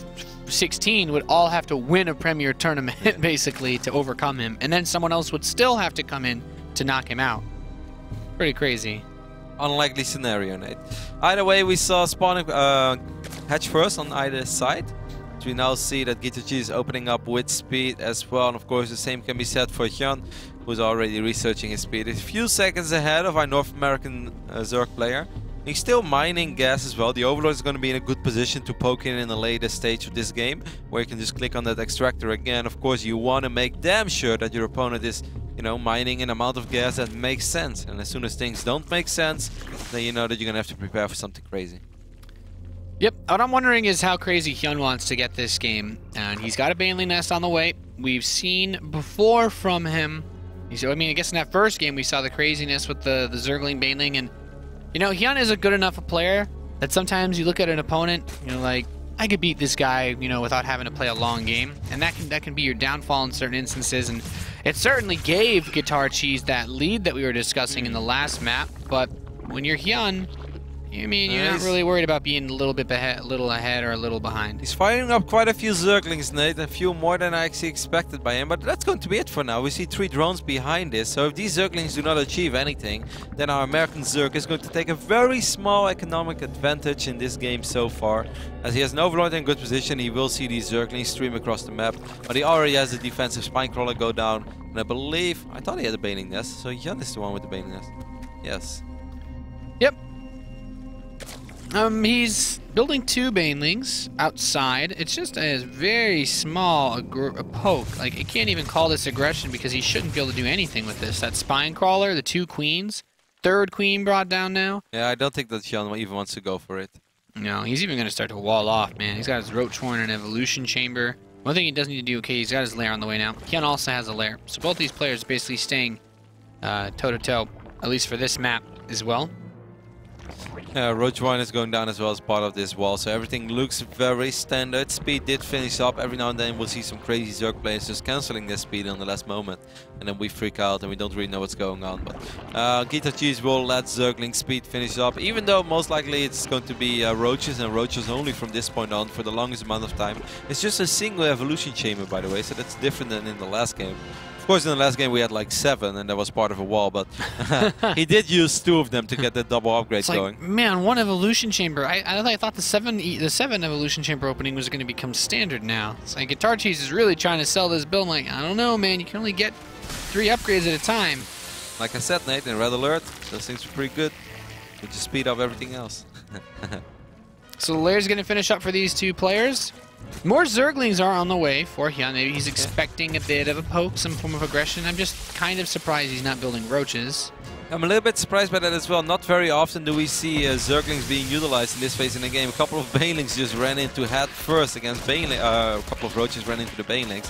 16, would all have to win a Premier tournament basically to overcome him, and then someone else would still have to come in to knock him out. Pretty crazy. Unlikely scenario, Nate. Either way, we saw spawning hatch first on either side. So we now see that Guitarcheese is opening up with speed as well, and of course the same can be said for Hyun, who's already researching his speed. He's a few seconds ahead of our North American Zerg player. He's still mining gas as well. The Overlord is going to be in a good position to poke in the later stage of this game, where you can just click on that extractor again. Of course, you want to make damn sure that your opponent is, you know, mining an amount of gas that makes sense. And as soon as things don't make sense, then you know that you're going to have to prepare for something crazy. Yep, what I'm wondering is how crazy Hyun wants to get this game. And he's got a Baneling Nest on the way. We've seen before from him. I mean, I guess in that first game we saw the craziness with the Zergling Baneling, and you know, Hyun is a good enough player that sometimes you look at an opponent, you know, like, I could beat this guy, you know, without having to play a long game, and that can be your downfall in certain instances. And it certainly gave Guitarcheese that lead that we were discussing in the last map. But when you're Hyun, I mean, you're not really worried about being a little ahead or a little behind. He's firing up quite a few Zerglings, Nate, a few more than I actually expected by him, but that's going to be it for now. We see 3 drones behind this, so if these Zerglings do not achieve anything, then our American Zerg is going to take a very small economic advantage in this game so far. As he has an Overlord in good position, he will see these Zerglings stream across the map, but he already has the defensive Spinecrawler go down, and I thought he had a Baneling Nest, so Hyun is the one with the Baneling Nest. Yes. Yep. He's building 2 Banelings outside. It's just a very small poke. Like, you can't even call this aggression because he shouldn't be able to do anything with this. That Spinecrawler, the 2 queens, 3rd queen brought down now. Yeah, I don't think that Hyun even wants to go for it. No, he's even going to start to wall off, man. He's got his Roach Horn and Evolution Chamber. One thing he does need to do, okay, he's got his lair on the way now. Hyun also has a lair. So both these players are basically staying toe-to-toe, at least for this map as well. Roach Horn is going down as well as part of this wall, so everything looks very standard. Speed did finish up. Every now and then we'll see some crazy Zerg players just cancelling their speed on the last moment, and then we freak out and we don't really know what's going on. But Guitarcheese will let Zergling speed finish up, even though most likely it's going to be Roaches, and Roaches only from this point on for the longest amount of time. It's just a single Evolution Chamber, by the way, so that's different than in the last game. Of course, in the last game we had like 7, and that was part of a wall, but he did use 2 of them to get that double upgrade going. Man, 1 Evolution Chamber. I thought the 7 Evolution Chamber opening was going to become standard now. It's like Guitarcheese is really trying to sell this build. I'm like, I don't know, man. You can only get 3 upgrades at a time. Like I said, Nate, in Red Alert, those things were pretty good. We just speed up everything else. So the lair's going to finish up for these 2 players. More Zerglings are on the way for Hyun. Maybe he's expecting a bit of a poke, some form of aggression. I'm just kind of surprised he's not building Roaches. I'm a little bit surprised by that as well. Not very often do we see Zerglings being utilized in this phase in the game. A couple of Banelings just ran into head first against Baneling. A couple of Roaches ran into the Banelings.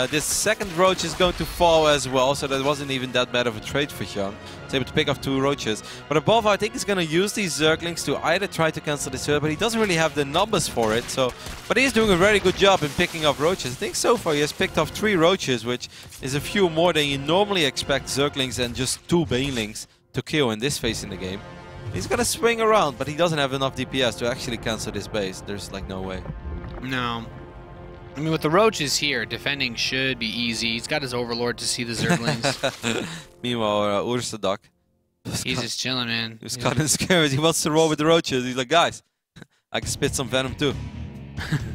This second roach is going to fall as well, so that wasn't even that bad of a trade for Hyun. He's able to pick up 2 roaches. But above all, I think he's going to use these Zerglings to either try to cancel this turret, but he doesn't really have the numbers for it. So, but he's doing a very good job in picking up roaches. I think so far he has picked up 3 roaches, which is a few more than you normally expect Zerglings and just 2 banelings to kill in this phase in the game. He's going to swing around, but he doesn't have enough DPS to actually cancel this base. There's like no way. No. I mean, with the roaches here, defending should be easy. He's got his Overlord to see the Zerglings. Meanwhile, Ursadak. He's just chilling, man. He's kind of scared. He wants to roll with the roaches. He's like, guys, I can spit some venom too.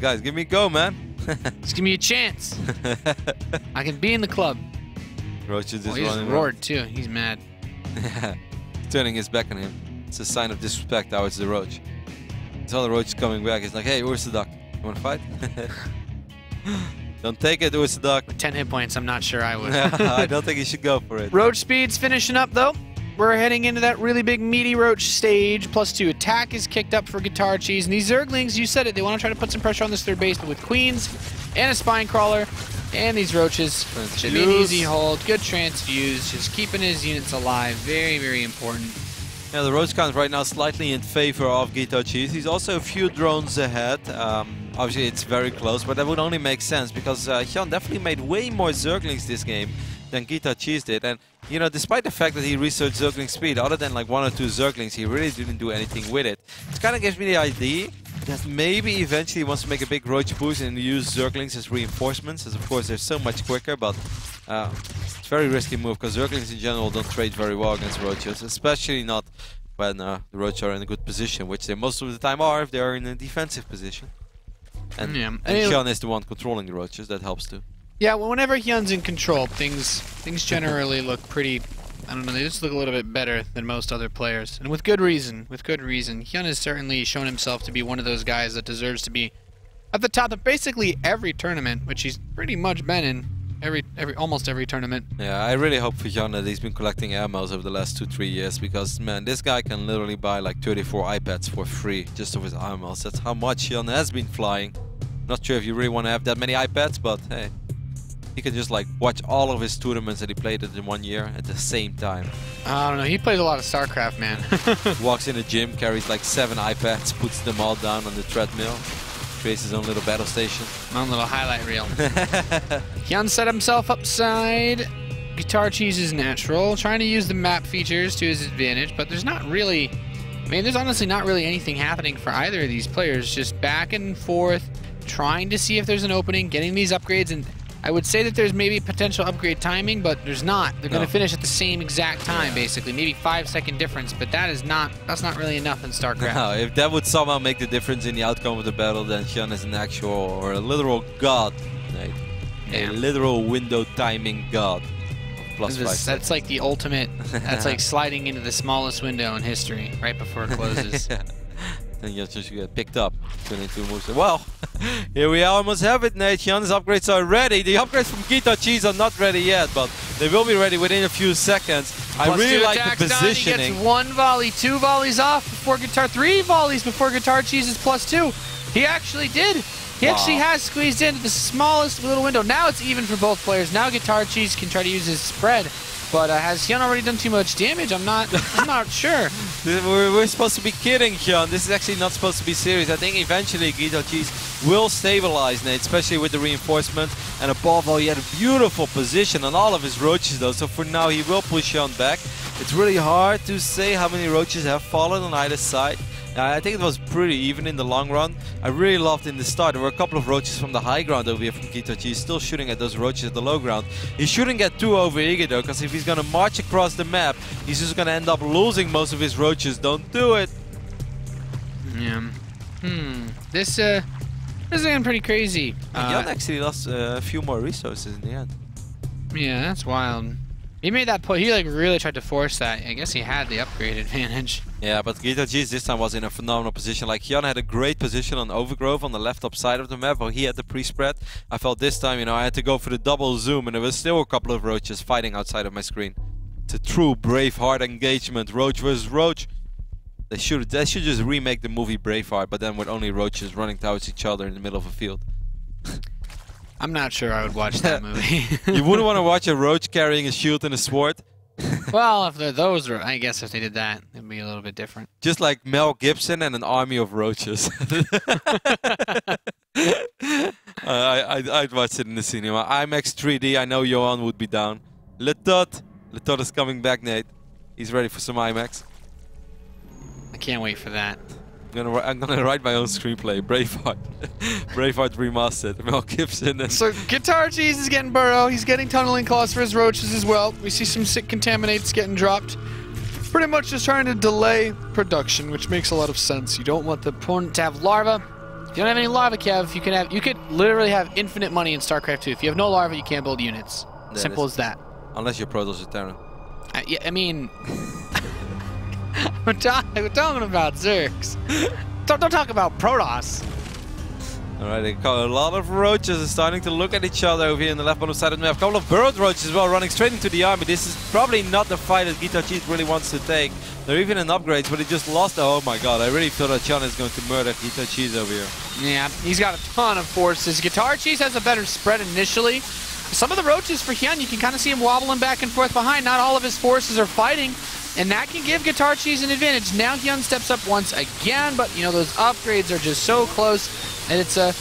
Guys, give me a go, man. Just give me a chance. I can be in the club. Roaches is he just running roared too. He's mad. Turning his back on him. It's a sign of disrespect towards the roach. He's all the roaches coming back. He's like, hey, Ursadak, you want to fight? Don't take it, Ursadak. With 10 hit points, I'm not sure I would. I don't think you should go for it. Roach speed's finishing up, though. We're heading into that really big meaty roach stage. +2 attack is kicked up for Guitarcheese. And these Zerglings, you said it, they want to try to put some pressure on this third base, but with Queens and a Spine Crawler and these roaches, should be an easy hold. Good transfuse, just keeping his units alive. Very, very important. Yeah, the roach count right now slightly in favor of Guitarcheese. He's also a few drones ahead. Obviously, it's very close, but that would only make sense because Hyun definitely made way more Zerglings this game than Guitarcheese did. And, you know, despite the fact that he researched Zergling speed, other than like 1 or 2 Zerglings, he really didn't do anything with it. It kind of gives me the idea that maybe eventually he wants to make a big roach push and use Zerglings as reinforcements, as of course they're so much quicker, but it's a very risky move because Zerglings in general don't trade very well against roaches, especially not when the roaches are in a good position, which they most of the time are if they are in a defensive position. And, yeah. and Hyun is the one controlling the roaches, that helps too. Yeah, well, whenever Hyun's in control, things generally look pretty, I don't know, they just look a little bit better than most other players. And with good reason, Hyun has certainly shown himself to be one of those guys that deserves to be at the top of basically every tournament, which he's pretty much been in almost every tournament. Yeah, I really hope for Hyun that he's been collecting ammos over the last 2-3 years because, man, this guy can literally buy like 34 iPads for free just of his ammos. That's how much Hyun has been flying. Not sure if you really want to have that many iPads, but hey, he can just like watch all of his tournaments that he played in 1 year at the same time. I don't know, he plays a lot of StarCraft, man. Walks in the gym, carries like 7 iPads, puts them all down on the treadmill. Creates his own little battle station. Own little highlight reel. Hyun set himself upside. Guitarcheese is natural, trying to use the map features to his advantage, but there's not really, I mean, there's honestly not really anything happening for either of these players. Just back and forth, trying to see if there's an opening, getting these upgrades, and I would say that there's maybe potential upgrade timing, but there's not. They're going to finish at the same exact time, basically. Maybe 5-second difference, but that's not really enough in StarCraft. No, if that would somehow make the difference in the outcome of the battle, then Hyun is an actual or a literal god. Right? A literal window timing god. Of +5. That's like the ultimate. That's like sliding into the smallest window in history right before it closes. Then you just get picked up. 22 moves. Well, here we almost have it, Nate. Hyun's upgrades are ready. The upgrades from Guitarcheese are not ready yet, but they will be ready within a few seconds. I really like the positioning. He gets 1 volley, 2 volleys off before 3 volleys before Guitarcheese is +2. He actually did. He actually has squeezed into the smallest little window. Now it's even for both players. Now Guitarcheese can try to use his spread. But has Hyun already done too much damage? I'm not sure. We're supposed to be kidding, Hyun. This is actually not supposed to be serious. I think eventually Guitarcheese will stabilize, Nate, especially with the reinforcement. And above all, he had a beautiful position on all of his roaches, though. So for now, he will push Hyun back. It's really hard to say how many roaches have fallen on either side. I think it was pretty even in the long run. I really loved in the start. There were a couple of roaches from the high ground over here from Guitarcheese, still shooting at those roaches at the low ground. He shouldn't get too overeager though, because if he's going to march across the map, he's just going to end up losing most of his roaches. Don't do it. Yeah. This is getting pretty crazy. Hyun actually lost a few more resources in the end. Yeah, that's wild. He made that point. He like really tried to force that. I guess he had the upgrade advantage. Yeah, but Guitarcheese this time was in a phenomenal position. Like Hyun had a great position on Overgrowth on the left top side of the map, while he had the pre-spread. I felt this time, you know, I had to go for the double zoom, and there was still a couple of roaches fighting outside of my screen. It's a true Braveheart engagement, roach versus roach. They should just remake the movie Braveheart, but then with only roaches running towards each other in the middle of a field. I'm not sure I would watch that movie. You wouldn't want to watch a roach carrying a shield and a sword? Well, if those are, I guess if they did that, it'd be a little bit different. Just like Mel Gibson and an army of roaches. I'd watch it in the cinema. IMAX 3D, I know Johan would be down. Letot is coming back, Nate. He's ready for some IMAX. I can't wait for that. I'm gonna write my own screenplay. Braveheart. Braveheart remastered. Mel Gibson. And so Guitarcheese is getting burrow. He's getting tunneling claws for his roaches as well. We see some sick contaminates getting dropped. Pretty much just trying to delay production, which makes a lot of sense. You don't want the opponent to have larva. If you don't have any larva, Kev, you could literally have infinite money in StarCraft 2. If you have no larva, you can't build units. Simple as that. Unless you're Protoss or Terran. Yeah, I mean, we're talking about Zergs. Don't talk about Protoss. Alright, a lot of roaches are starting to look at each other over here in the left bottom side of the map. A couple of burrowed roaches as well, running straight into the army. This is probably not the fight that Guitarcheese really wants to take. They're even in upgrades, but he just lost. Oh my god, I really thought that Hyun is going to murder Guitarcheese over here. Yeah, he's got a ton of forces. Guitarcheese has a better spread initially. Some of the roaches for Hyun, you can kind of see him wobbling back and forth behind. Not all of his forces are fighting, and that can give Guitarcheese an advantage. Now Hyun steps up once again, but you know those upgrades are just so close, and it's a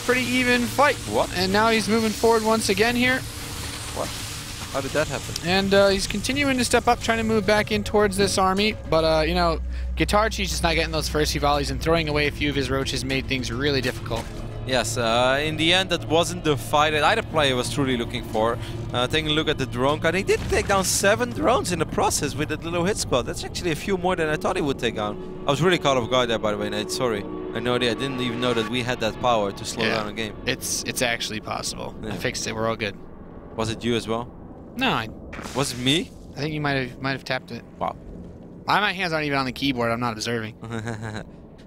pretty even fight. What? And now he's moving forward once again here. What? How did that happen? And he's continuing to step up, trying to move back in towards this army. But, you know, Guitarcheese just not getting those first few volleys and throwing away a few of his roaches made things really difficult. Yes, in the end, that wasn't the fight that either player was truly looking for. Taking a look at the drone count, he did take down 7 drones in the process with that little hit squad. That's actually a few more than I thought he would take down. I was really caught off guard there, by the way, Nate. Sorry. I had no idea. I didn't even know that we had that power to slow down a game. It's actually possible. Yeah. I fixed it. We're all good. Was it you as well? No, Was it me? I think you might have tapped it. Wow. My hands aren't even on the keyboard. I'm not observing.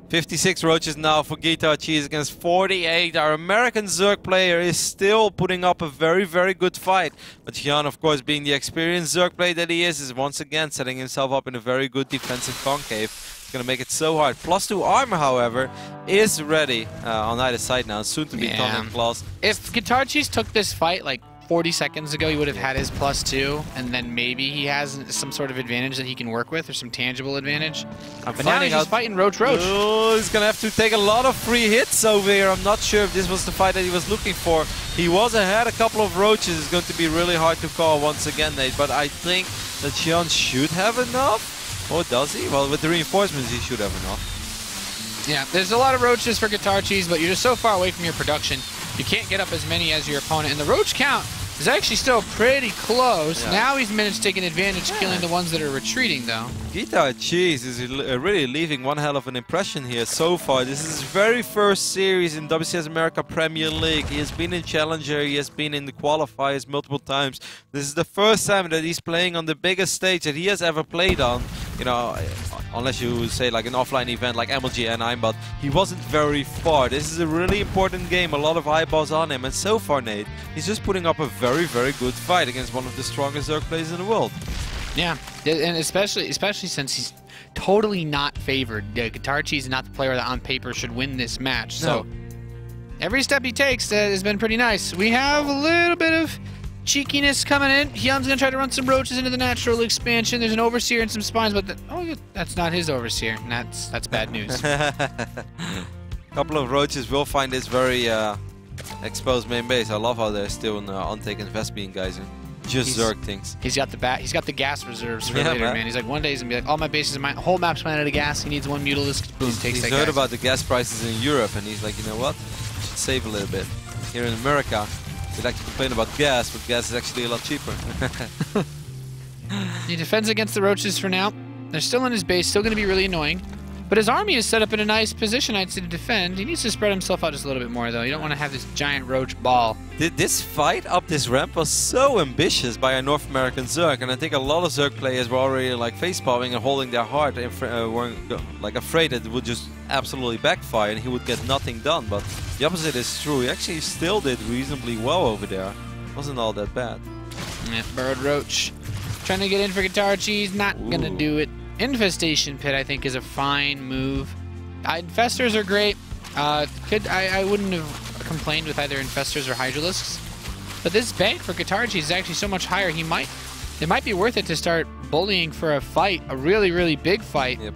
56 roaches now for Guitarcheese against 48. Our American Zerg player is still putting up a very, very good fight. But Hyun, of course, being the experienced Zerg player that he is once again setting himself up in a very good defensive concave. It's going to make it so hard. +2 armor, however, is ready on either side now. Soon to be tunneling claws. If Guitarcheese took this fight like 40 seconds ago, he would have had his +2, and then maybe he has some sort of advantage that he can work with, or some tangible advantage. But now he's just fighting Roach. Oh, he's gonna have to take a lot of free hits over here. I'm not sure if this was the fight that he was looking for. He was ahead a couple of roaches. It's going to be really hard to call once again, Nate, but I think that Hyun should have enough. Or does he? Well, with the reinforcements, he should have enough. Yeah, there's a lot of roaches for Guitarcheese, but you're just so far away from your production. You can't get up as many as your opponent, and the roach count is actually still pretty close. Yeah. Now he's managed to take an advantage, killing the ones that are retreating, though. Guitarcheese is really leaving one hell of an impression here so far. This is his very first series in WCS America Premier League. He has been in Challenger, he has been in the qualifiers multiple times. This is the first time that he's playing on the biggest stage that he has ever played on. You know, unless you say like an offline event like MLG Anaheim, but he wasn't very far. This is a really important game, a lot of eyeballs on him, and so far, Nate, he's just putting up a very, very good fight against one of the strongest Zerg players in the world. Yeah, and especially since he's totally not favored. Guitarcheese is not the player that on paper should win this match. So every step he takes has been pretty nice. We have a little bit of cheekiness coming in. Hyun's gonna try to run some roaches into the natural expansion. There's an overseer and some spines, but that's not his overseer. And that's bad news. Couple of roaches will find this very exposed main base. I love how they're still in untaken Vespian guys. Just Zerg things. He's got the gas reserves for later, man. He's like, one day he's gonna be like, all my bases, my whole map's ran out of gas. He needs one Mutalisk. Boom, takes that gas. He's heard about the gas prices in Europe, and he's like, you know what? I should save a little bit. Here in America, we like to complain about gas, but gas is actually a lot cheaper. He defends against the roaches for now. They're still in his base, still going to be really annoying. But his army is set up in a nice position, I'd say, to defend. He needs to spread himself out just a little bit more, though. You don't want to have this giant roach ball. This fight up this ramp was so ambitious by a North American Zerg, and I think a lot of Zerg players were already like face-palming and holding their heart and were like afraid that it would just absolutely backfire and he would get nothing done. But the opposite is true. He actually still did reasonably well over there. Wasn't all that bad. Yeah, Bird Roach trying to get in for Guitarcheese, not gonna do it. Infestation Pit, I think, is a fine move. Infestors are great. I wouldn't have complained with either Infestors or Hydralisks. But this bank for Guitarcheese is actually so much higher. It might be worth it to start bullying for a fight, a really, really big fight. Yep.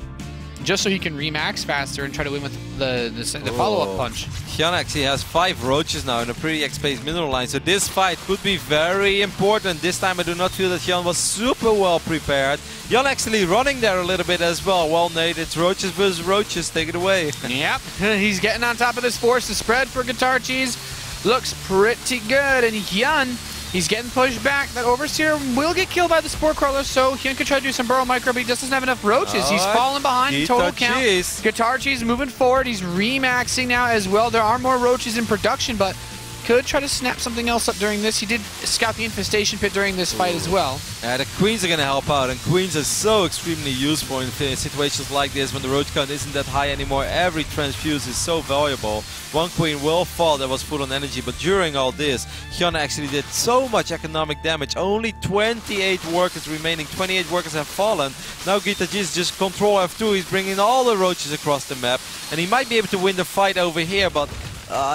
Just so he can remax faster and try to win with the follow-up punch. Hyun actually has 5 roaches now in a pretty X-based middle line, so this fight could be very important. This time I do not feel that Hyun was super well prepared. Hyun actually running there a little bit as well. Well, Nate, it's roaches versus roaches. Take it away. Yep, he's getting on top of this force. The spread for Guitarcheese looks pretty good, and Hyun, he's getting pushed back. That Overseer will get killed by the Spore Crawler, so Hyun could try to do some burrow micro, but he just doesn't have enough roaches. He's falling behind in total count. Guitarcheese moving forward. He's remaxing now as well. There are more roaches in production, but could try to snap something else up during this. He did scout the infestation pit during this fight as well. The Queens are going to help out, and Queens are so extremely useful in situations like this when the roach count isn't that high anymore. Every transfuse is so valuable. One Queen will fall that was full on energy, but during all this, Hyun actually did so much economic damage. Only 28 workers remaining. 28 workers have fallen. Now Guitarcheese just control F2. He's bringing all the roaches across the map, and he might be able to win the fight over here, but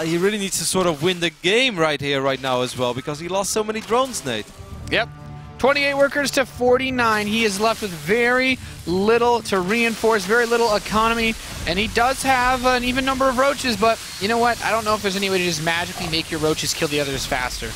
he really needs to sort of win the game right here, right now as well, because he lost so many drones, Nate. Yep. 28 workers to 49. He is left with very little to reinforce, very little economy, and he does have an even number of roaches, but you know what? I don't know if there's any way to just magically make your roaches kill the others faster.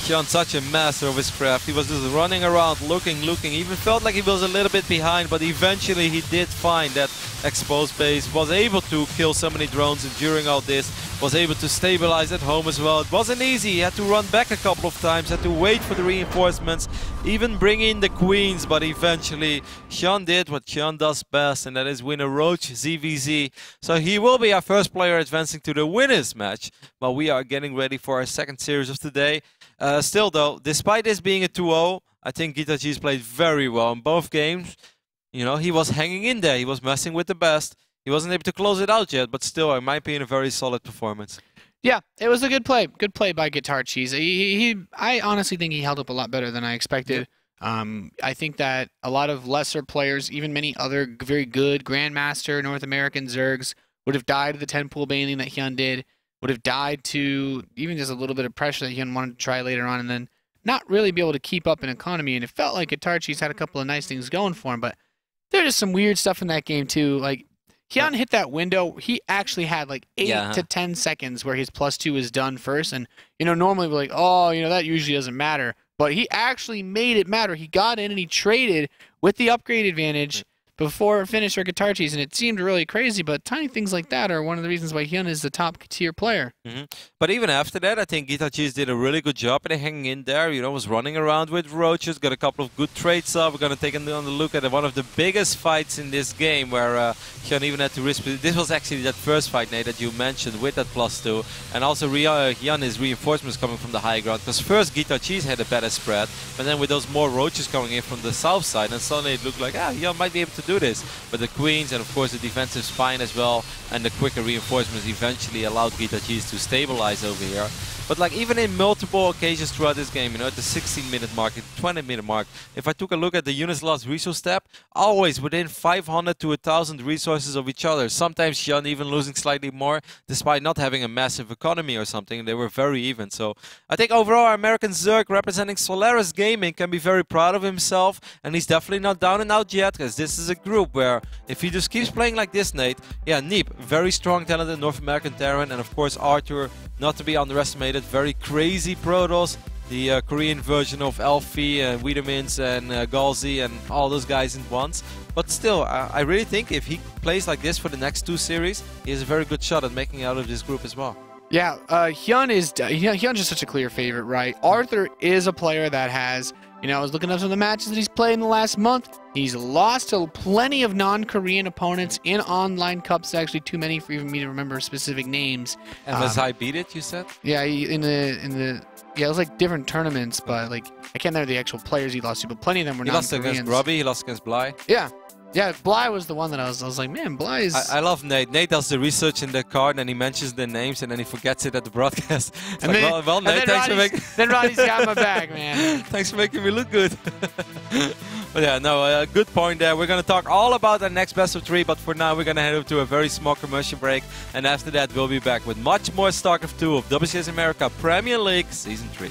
Hyun, such a master of his craft. He was just running around, looking. Even felt like he was a little bit behind, but eventually he did find that exposed base, was able to kill so many drones, and during all this, was able to stabilize at home as well. It wasn't easy. He had to run back a couple of times, had to wait for the reinforcements, even bring in the Queens, but eventually Hyun did what Hyun does best, and that is win a Roach ZvZ. So he will be our first player advancing to the winners match, while we are getting ready for our second series of today. Still though, despite this being a 2-0, I think Guitarcheese played very well in both games. You know, he was hanging in there, he was messing with the best. He wasn't able to close it out yet, but still, it might be in a very solid performance. Yeah, it was a good play. Good play by Guitarcheese. I honestly think he held up a lot better than I expected. I think that a lot of lesser players, even many other very good Grandmaster North American Zergs, would have died to the 10-pool baning that Hyun did, would have died to even just a little bit of pressure that Hyun wanted to try later on, and then not really be able to keep up an economy. And it felt like Guitarcheese had a couple of nice things going for him, but there's just some weird stuff in that game too. Like, Hyun hit that window. He actually had like 8 to 10 seconds where his +2 is done first. And, you know, normally we're like, oh, you know, that usually doesn't matter. But he actually made it matter. He got in and he traded with the upgrade advantage before it finished for Guitarcheese. And it seemed really crazy, but tiny things like that are one of the reasons why Hyun is the top tier player. But even after that, I think Guitarcheese did a really good job at hanging in there. You know, was running around with roaches, got a couple of good trades up. We're going to take a look at one of the biggest fights in this game where Hyun even had to risk. This was actually that first fight, Nate, that you mentioned with that +2. And also Hyun, his reinforcements coming from the high ground. Because first Guitarcheese had a better spread, but then with those more roaches coming in from the south side, and suddenly it looked like, Hyun might be able to do this. But the Queens and of course the defensive spine as well, and the quicker reinforcements eventually allowed Guitarcheese to stabilize over here. But like even in multiple occasions throughout this game, you know, at the 16-minute mark, at the 20-minute mark, if I took a look at the units lost resource tab, always within 500 to 1,000 resources of each other. Sometimes Hyun even losing slightly more, despite not having a massive economy or something. They were very even. So I think overall our American Zerg representing Solaris Gaming can be very proud of himself, and he's definitely not down and out yet, because this is a group where if he just keeps playing like this, Nate, yeah, Neep, very strong, talented North American Terran, and of course Arthur, not to be underestimated, very crazy Protoss, the Korean version of Elfie and Wiedemins and Galzi and all those guys in once. But still, I really think if he plays like this for the next 2 series, he has a very good shot at making out of this group as well. Yeah, Hyun's just such a clear favorite, right? Arthur is a player that has, you know, I was looking up some of the matches that he's played in the last month. He's lost to plenty of non-Korean opponents in online cups. Actually, too many for even me to remember specific names. And MSI beat it, you said? Yeah, it was like different tournaments, but like I can't remember the actual players he lost to, but plenty of them were non-Koreans. He lost against Robbie. He lost against Bly. Yeah. Yeah, Bly was the one that I was like, man, Bly is... I love Nate. Nate does the research in the card and he mentions the names and then he forgets it at the broadcast. It's and like, then, well Nate, thanks for making... Then Roddy's got my back, man. Thanks for making me look good. But yeah, no, good point there. We're going to talk all about our next best of 3, but for now we're going to head over to a very small commercial break, and after that we'll be back with much more StarCraft 2 of WCS America Premier League Season 3.